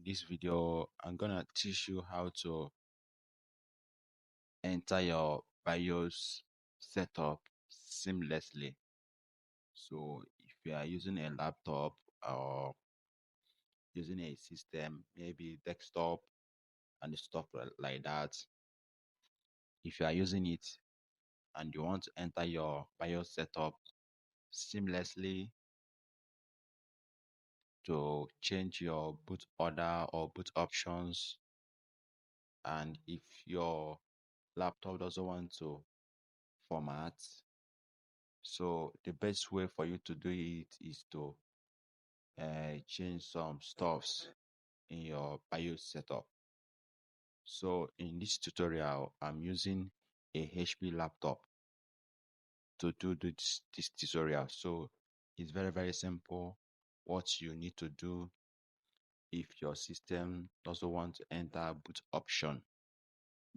this video, I'm gonna teach you how to enter your BIOS setup seamlessly. So if you are using a laptop or using a system, maybe desktop and stuff like that, if you are using it and you want to enter your BIOS setup seamlessly to change your boot order or boot options, and if your laptop doesn't want to format, so the best way for you to do it is to change some stuffs in your BIOS setup. So in this tutorial, I'm using a HP laptop to do this tutorial. So it's very simple. What you need to do if your system doesn't want to enter boot option,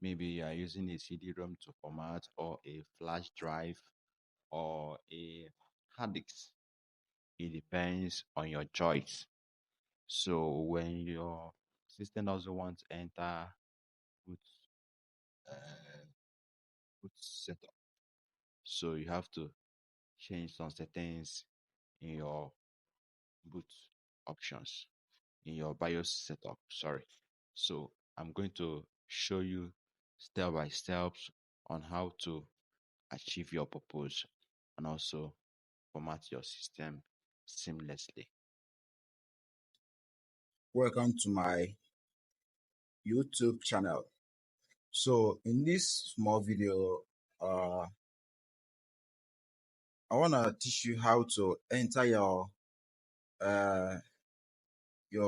maybe you are using a CD-ROM to format or a flash drive or a hard disk. It depends on your choice. So when your system doesn't want to enter boot uh, boot setup, so you have to change some settings in your boot options in your BIOS setup. Sorry. So I'm going to show you step by steps on how to achieve your purpose and also format your system seamlessly. Welcome to my YouTube channel. So in this small video, I want to teach you how to enter your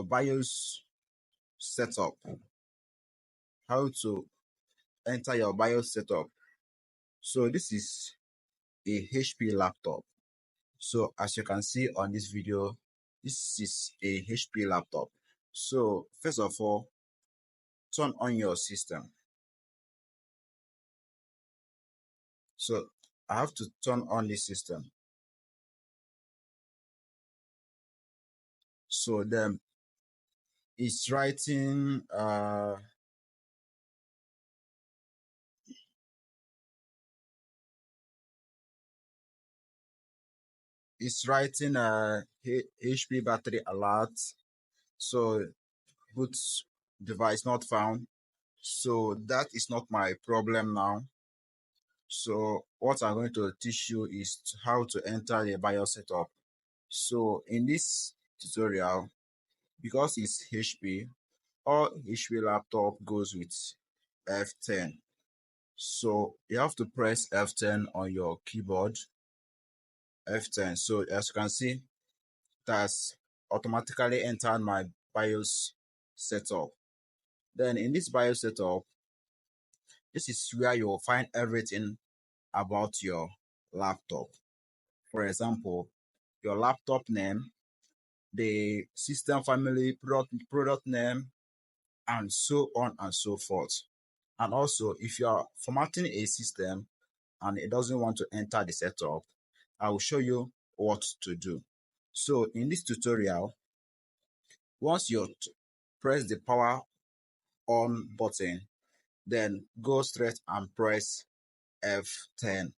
BIOS setup. How to enter your BIOS setup. So this is a HP laptop. So as you can see on this video, this is a HP laptop. So first of all, turn on your system. So I have to turn on the system. So then it's writing HP battery alert. So boot device not found. So that is not my problem now. So what I'm going to teach you is how to enter the BIOS setup. So in this tutorial, because it's HP, all HP laptop goes with F10. So you have to press F10 on your keyboard. F10. So as you can see, that's automatically entered my BIOS setup. Then in this BIOS setup, this is where you'll find everything about your laptop. For example, your laptop name, the system family, product name, and so on and so forth. And also, if you are formatting a system and it doesn't want to enter the setup, I will show you what to do. So in this tutorial, once you press the power on button, then go straight and press F10.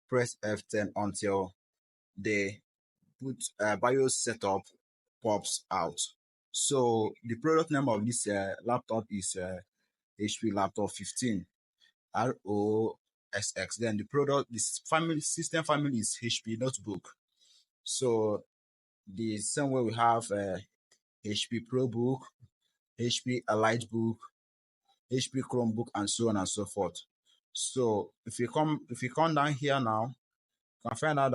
Press F10 until the BIOS setup pops out. So the product name of this laptop is HP Laptop 15 ROSX. Then this system family is HP Notebook. So the same way we have HP ProBook, HP EliteBook, HP Chromebook, and so on and so forth. So if you come down here now, you can find out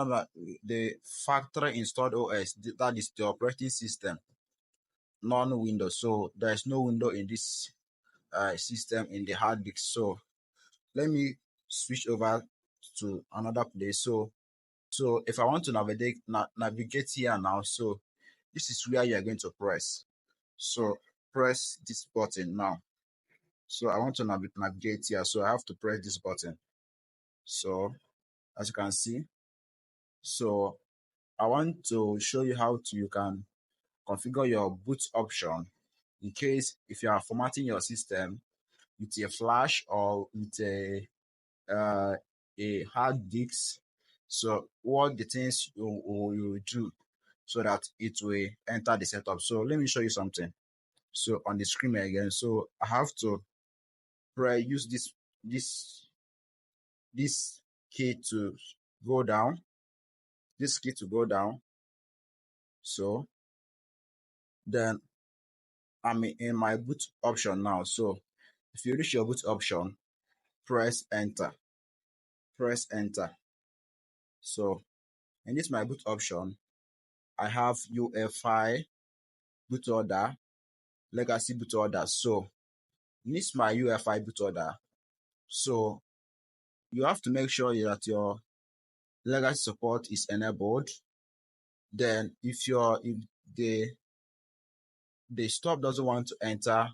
that the factory installed OS, that is the operating system, non-Windows. So there is no window in this system in the hard disk. So let me switch over to another place. So if I want to navigate here now, so this is where you are going to press. So press this button now. So I want to navigate here, so I have to press this button. So as you can see, So I want to show you how to you can configure your boot option in case if you are formatting your system with a flash or with uh, a hard disk. So what the things you do so that it will enter the setup. So let me show you something. So on the screen again, so I have to use this key to go down, this key to go down. So then I'm in my boot option now. So if you reach your boot option, press enter, press enter. So in this my boot option, I have UEFI boot order, legacy boot order. So this my UEFI boot order. So you have to make sure that your legacy support is enabled. Then if the stop doesn't want to enter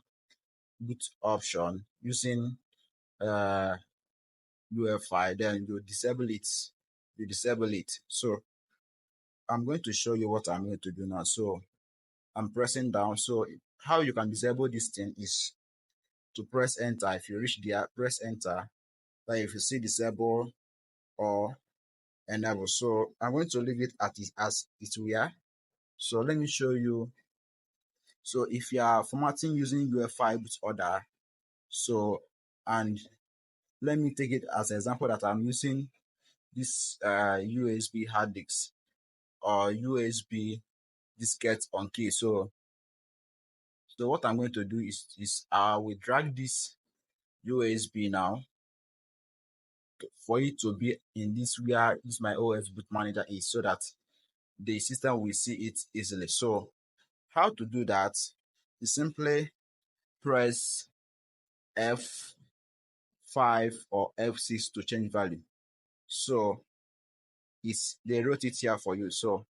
boot option using uh UEFI, then you disable it. You disable it. So I'm going to show you what I'm going to do now. So I'm pressing down. So how you can disable this thing is to press enter. If you reach there, press enter. Like if you see disable or enable. So I'm going to leave it as it were. So let me show you. So if you are formatting using UEFI boot order, so and let me take it as an example that I'm using this USB hard disk or USB diskette on key. So what I'm going to do is I will drag this USB now for it to be in this where this my OS boot manager is so that the system will see it easily. So how to do that is simply press F5 or F6 to change value. So they wrote it here for you. So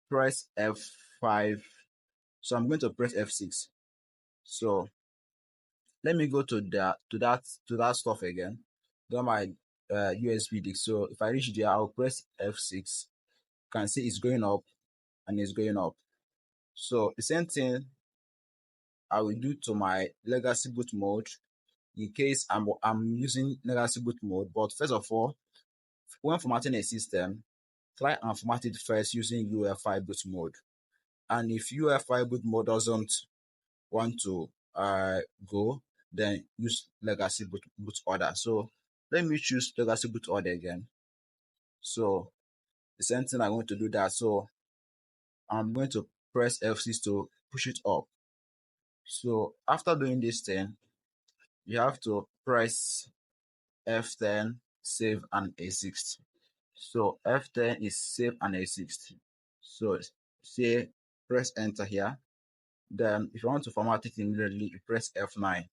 press F5. So I'm going to press F6. So let me go to that stuff again. Got my USB disk. So if I reach there, I'll press F6. You can see it's going up and it's going up. So the same thing I will do to my legacy boot mode in case I'm using legacy boot mode. But first of all, when formatting a system, try and format it first using UEFI boot mode. And if UEFI boot mode doesn't want to go, then use legacy boot order. So let me choose legacy boot order again. So the same thing I'm going to do that. So I'm going to press F6 to push it up. So after doing this thing, you have to press F10, save and A6. So F10 is save and A6. So say press enter here. Then if you want to format it immediately, you press F9.